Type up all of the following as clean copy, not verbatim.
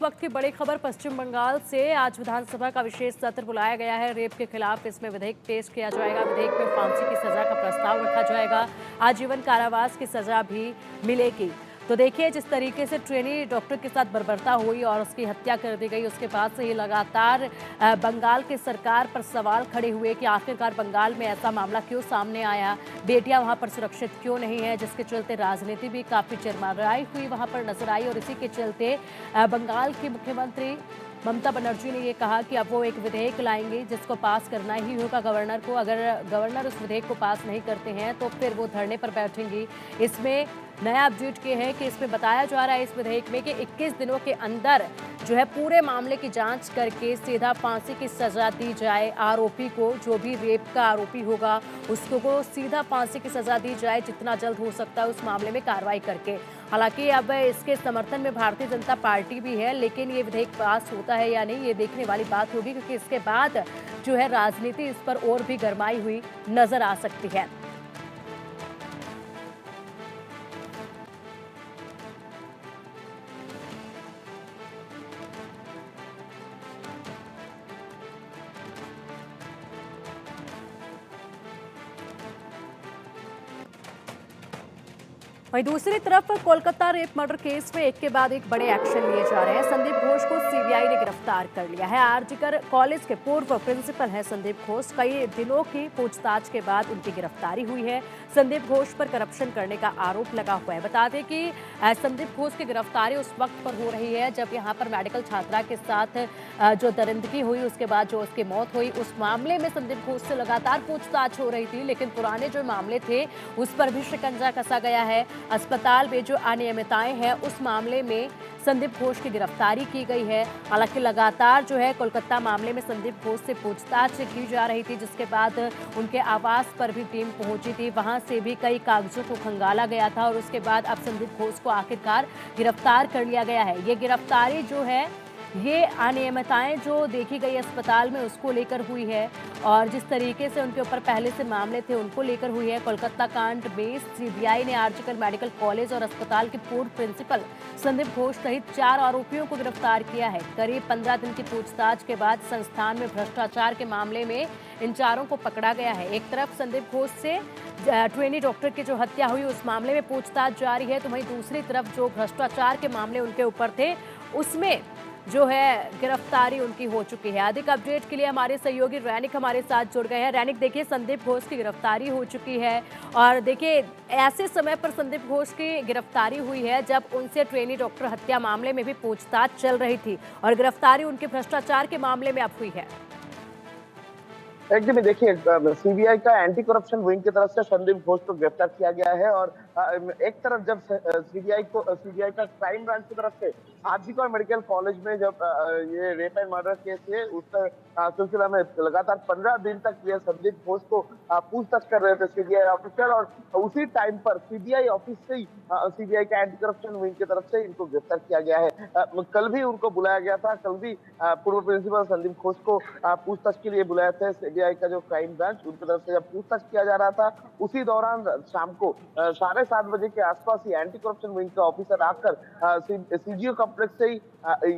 वक्त की बड़ी खबर पश्चिम बंगाल से। आज विधानसभा का विशेष सत्र बुलाया गया है। रेप के खिलाफ इसमें विधेयक पेश किया जाएगा। विधेयक में फांसी की सजा का प्रस्ताव रखा जाएगा। आजीवन कारावास की सजा भी मिलेगी। तो देखिए, जिस तरीके से ट्रेनी डॉक्टर के साथ बर्बरता हुई और उसकी हत्या कर दी गई, उसके बाद से ही लगातार बंगाल की सरकार पर सवाल खड़े हुए कि आखिरकार बंगाल में ऐसा मामला क्यों सामने आया, बेटियां वहां पर सुरक्षित क्यों नहीं है, जिसके चलते राजनीति भी काफी चरमराई हुई वहां पर नजर आई। और इसी के चलते बंगाल की मुख्यमंत्री ममता बनर्जी ने ये कहा कि अब वो एक विधेयक लाएंगे जिसको पास करना ही होगा गवर्नर को। अगर गवर्नर उस विधेयक को पास नहीं करते हैं तो फिर वो धरने पर बैठेंगी। इसमें नया अपडेट ये है कि इसमें बताया जा रहा है इस विधेयक में कि 21 दिनों के अंदर जो है पूरे मामले की जांच करके सीधा फांसी की सजा दी जाए। आरोपी को, जो भी रेप का आरोपी होगा, उसको सीधा फांसी की सजा दी जाए जितना जल्द हो सकता है उस मामले में कार्रवाई करके। हालांकि अब इसके समर्थन में भारतीय जनता पार्टी भी है, लेकिन ये विधेयक पास होता है या नहीं ये देखने वाली बात होगी, क्योंकि इसके बाद जो है राजनीति इस पर और भी गरमाई हुई नजर आ सकती है। वहीं दूसरी तरफ कोलकाता रेप मर्डर केस में एक के बाद एक बड़े एक्शन लिए जा रहे हैं। संदीप घोष को सीबीआई ने गिरफ्तार कर लिया है। आरजीकर कॉलेज के पूर्व प्रिंसिपल हैं संदीप घोष। कई दिनों की पूछताछ के बाद उनकी गिरफ्तारी हुई है। संदीप घोष पर करप्शन करने का आरोप लगा हुआ है। बता दें कि संदीप घोष की गिरफ्तारी उस वक्त पर हो रही है जब यहाँ पर मेडिकल छात्रा के साथ जो दरिंदगी हुई, उसके बाद जो उसकी मौत हुई, उस मामले में संदीप घोष से लगातार पूछताछ हो रही थी। लेकिन पुराने जो मामले थे उस पर भी शिकंजा कसा गया है। अस्पताल में जो अनियमितताएं हैं उस मामले में संदीप घोष की गिरफ्तारी की गई है। हालांकि लगातार जो है कोलकाता मामले में संदीप घोष से पूछताछ की जा रही थी, जिसके बाद उनके आवास पर भी टीम पहुंची थी। वहां से भी कई कागजों को खंगाला गया था और उसके बाद अब संदीप घोष को आखिरकार गिरफ्तार कर लिया गया है। ये गिरफ्तारी जो है ये अनियमितताएं जो देखी गई अस्पताल में उसको लेकर हुई है और जिस तरीके से उनके ऊपर पहले से मामले थे उनको लेकर हुई है। कोलकाता कांड में सीबीआई ने आरजीकर मेडिकल कॉलेज और अस्पताल के पूर्व प्रिंसिपल संदीप घोष सहित 4 आरोपियों को गिरफ्तार किया है। करीब 15 दिन की पूछताछ के बाद संस्थान में भ्रष्टाचार के मामले में इन चारों को पकड़ा गया है। एक तरफ संदीप घोष से ट्रेनी डॉक्टर की जो हत्या हुई उस मामले में पूछताछ जारी है, तो वहीं दूसरी तरफ जो भ्रष्टाचार के मामले उनके ऊपर थे उसमें जो है गिरफ्तारी उनकी हो चुकी है। अधिक अपडेट के लिए हमारे सहयोगी रैनिक हमारे साथ जुड़ गए हैं। रैनिक, देखिए, संदीप घोष की गिरफ्तारी हो चुकी है और देखिए ऐसे समय पर संदीप घोष की गिरफ्तारी हुई है जब उनसे ट्रेनी डॉक्टर हत्या मामले में भी पूछताछ चल रही थी और गिरफ्तारी उनके भ्रष्टाचार के मामले में अब हुई है। एकदम देखिए, सीबीआई का एंटी करप्शन विंग की तरफ से संदीप घोष को गिरफ्तार किया गया है और एक तरफ जब सीबीआई का क्राइम ब्रांच की तरफ से आरजीकर मेडिकल कॉलेज में जब ये रेप एंड मर्डर केस है उस सिलसिला में लगातार 15 दिन तक ये संदीप घोष को पूछताछ कर रहे थे सीबीआई ऑफिसर, और उसी टाइम पर सीबीआई ऑफिस से ही सीबीआई का एंटी करप्शन विंग की तरफ से इनको गिरफ्तार किया गया है। कल भी उनको बुलाया गया था, कल भी पूर्व प्रिंसिपल संदीप घोष को पूछताछ के लिए बुलाए थे। सीबीआई का जो क्राइम ब्रांच उनकी तरफ से जब पूछताछ किया जा रहा था उसी दौरान शाम को 7:30 के आसपास ही एंटी करप्शन विंग का ऑफिसर आकर सीजीओ कॉम्प्लेक्स से ही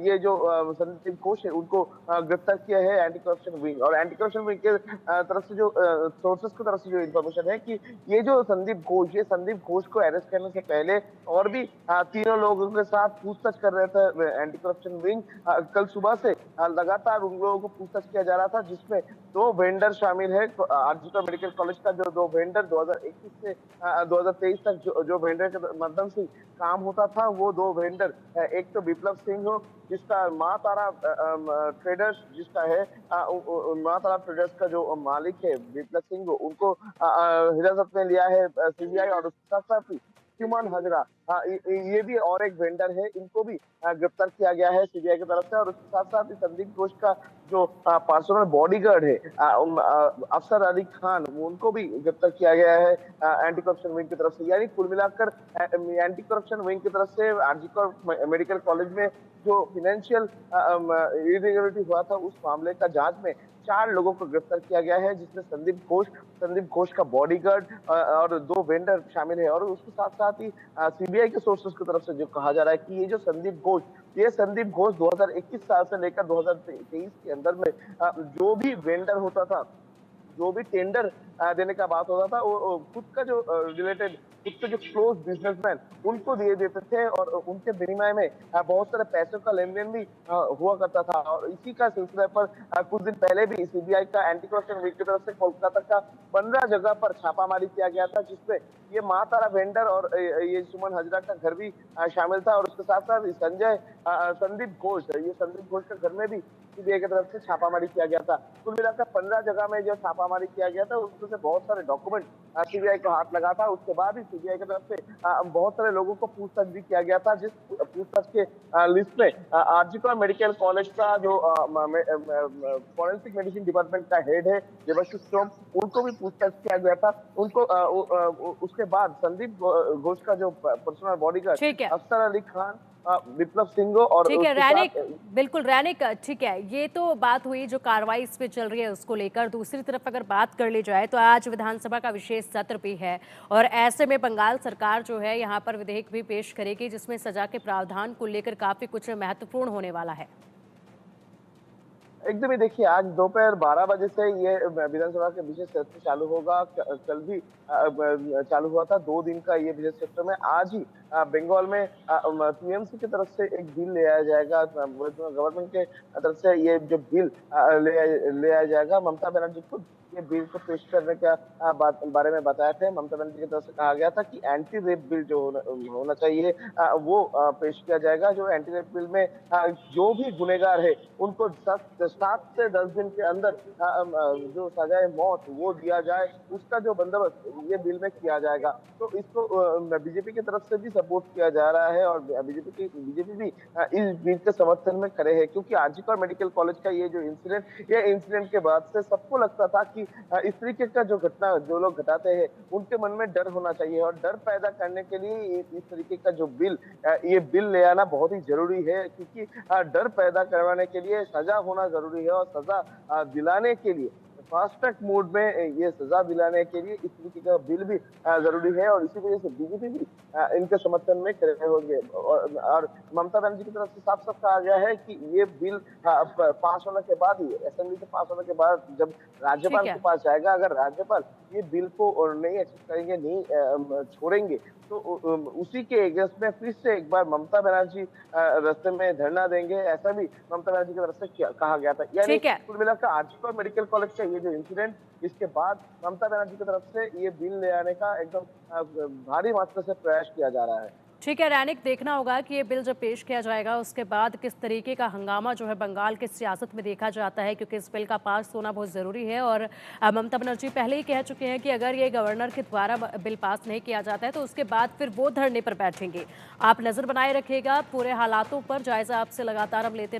ये जो संदीप घोष है उनको गिरफ्तार किया है एंटी करप्शन विंग। और एंटी करप्शन विंग के तरफ से जो सोर्सेस की तरफ से जो इन्फॉर्मेशन है कि ये जो संदीप घोष को अरेस्ट करने से पहले और भी तीनों लोगों के साथ पूछताछ कर रहे थे एंटी करप्शन विंग। कल सुबह से लगातार उन लोगों को पूछताछ किया जा रहा था, जिसमें 2 वेंडर शामिल है। आरजीकर मेडिकल कॉलेज का जो 2 वेंडर 2021 से 2023 तक जो वेंडर के माध्यम से काम होता था, वो 2 वेंडर, एक तो विप्लव सिंह हो जिसका माँ तारा ट्रेडर्स जिसका है, माँ तारा ट्रेडर्स का जो मालिक है विप्लव सिंह, उनको हिरासत में लिया है सीबीआई। और उसके साथ साथ सुमन हाजरा, ये भी और एक वेंडर है, इनको भी गिरफ्तार किया गया है सीबीआई की तरफ से। और उसके साथ साथ ही संदीप घोष का जो पर्सनल बॉडीगार्ड है अफसर अली खान, उनको भी गिरफ्तार किया गया है एंटी करप्शन विंग की तरफ से। यानी कुल मिलाकर एंटी करप्शन विंग की तरफ से आरजीकर मेडिकल कॉलेज में जो फाइनेंशियल इरेगुलरिटी हुआ था उस मामले का जांच में 4 लोगों को गिरफ्तार किया गया है, जिसमें संदीप घोष का बॉडीगार्ड और 2 वेंडर शामिल है। और उसके साथ साथ ही सीबीआई के सोर्सेस की तरफ से जो कहा जा रहा है कि ये जो संदीप घोष ये संदीप घोष 2021 साल से लेकर 2023 के अंदर में जो भी वेंडर होता था, जो भी टेंडर देने का बात होता था, वो खुद का जो रिलेटेड खुद के जो क्लोज बिजनेसमैन उनको दिए देते थे और उनके विनिमय में बहुत सारे पैसों का लेन-देन भी हुआ करता था। और इसी का सिलसिले पर कुछ दिन पहले भी सीबीआई का एंटी करप्शन विंग की तरफ से कोलकाता का 15 जगह पर छापामारी किया गया था, जिसमें ये माँ तारा वेंडर और ये सुमन हजरा का घर भी शामिल था। और उसके साथ-साथ संदीप घोष, ये संदीप घोष के घर में भी सीबीआई की तरफ से छापामारी किया गया था। कुल मिलाकर 15 जगह में जो छापामारी किया गया था, उसमें से बहुत सारे डॉक्यूमेंट सीबीआई को हाथ लगा था। उसके बाद ही सीबीआई की तरफ से बहुत सारे लोगों को पूछताछ भी किया गया था, जिस पूछताछ के लिस्ट में आरजीकर मेडिकल कॉलेज का जो फॉरेंसिक मेडिसिन डिपार्टमेंट का हेड है देवाशीष सोम, उनको भी पूछताछ किया गया था। उनको उसके बाद संदीप घोष का जो पर्सनल बॉडीगार्ड ठीक है। अफसर अली खान, विप्लव सिंह और ठीक है उसके रैनिक, साथ बिल्कुल रैनिक, ठीक है, ये तो बात हुई जो कार्रवाई इस पे चल रही है उसको लेकर। दूसरी तरफ अगर बात कर ली जाए तो आज विधानसभा का विशेष सत्र भी है और ऐसे में बंगाल सरकार जो है यहाँ पर विधेयक भी पेश करेगी जिसमें सजा के प्रावधान को लेकर काफी कुछ महत्वपूर्ण होने वाला है। एकदम ही देखिए, आज दोपहर 12 बजे से ये विधानसभा के विशेष सत्र चालू होगा। कल भी चालू हुआ था। 2 दिन का ये विशेष सत्र में आज ही बंगाल में टीएमसी की तरफ से एक बिल ले आया जाएगा। गवर्नमेंट के तरफ से ये जो बिल ले आया जाएगा, ममता बनर्जी खुद ये बिल को पेश करने का बारे में बताए थे। ममता बनर्जी की तरफ से कहा गया था कि एंटी रेप बिल जो होना चाहिए वो पेश किया जाएगा। जो एंटी रेप बिल में जो भी गुनहगार है उनको 7 से 10 दिन के अंदर जो सजाए मौत वो दिया जाए, उसका जो बंदोबस्त ये बिल में किया जाएगा। तो इसको बीजेपी की तरफ से भी सपोर्ट किया जा रहा है और बीजेपी भी इस बिल के समर्थन में खड़े हैं, क्योंकि आरजीकर मेडिकल कॉलेज का ये इंसिडेंट के बाद से सबको लगता था कि इस तरीके का जो घटना जो लोग घटाते हैं उनके मन में डर होना चाहिए और डर पैदा करने के लिए इस तरीके का जो ये बिल ले आना बहुत ही जरूरी है, क्योंकि डर पैदा करवाने के लिए सजा होना जरूरी है और सजा दिलाने के लिए फास्ट ट्रैक मोड में ये सजा दिलाने के लिए इस तरीके का बिल भी जरूरी है। और इसी वजह से बीजेपी भी इनके समर्थन में खड़े होंगे और ममता बनर्जी की तरफ से साफ साफ कहा गया है कि ये बिल पास होने के बाद ही, असेंबली से पास होने के बाद जब राज्यपाल के पास जाएगा, अगर राज्यपाल ये बिल को नहीं एक्सेप्ट करेंगे, नहीं छोड़ेंगे, तो उसी के अगेंस्ट में फिर से एक बार ममता बनर्जी रास्ते में धरना देंगे, ऐसा भी ममता बनर्जी की तरफ से कहा गया था। यानी कुल मिलाकर आरजीकर मेडिकल कॉलेज का ये जो इंसिडेंट, इसके बाद ममता बनर्जी की तरफ से ये बिल ले आने का एकदम भारी मात्रा से प्रयास किया जा रहा है। ठीक है रैनिक, देखना होगा कि ये बिल जब पेश किया जाएगा उसके बाद किस तरीके का हंगामा जो है बंगाल की सियासत में देखा जाता है, क्योंकि इस बिल का पास होना बहुत ज़रूरी है। और ममता बनर्जी पहले ही कह चुके हैं कि अगर ये गवर्नर के द्वारा बिल पास नहीं किया जाता है तो उसके बाद फिर वो धरने पर बैठेंगे। आप नज़र बनाए रखिएगा पूरे हालातों पर, जायज़ा आपसे लगातार हम लेते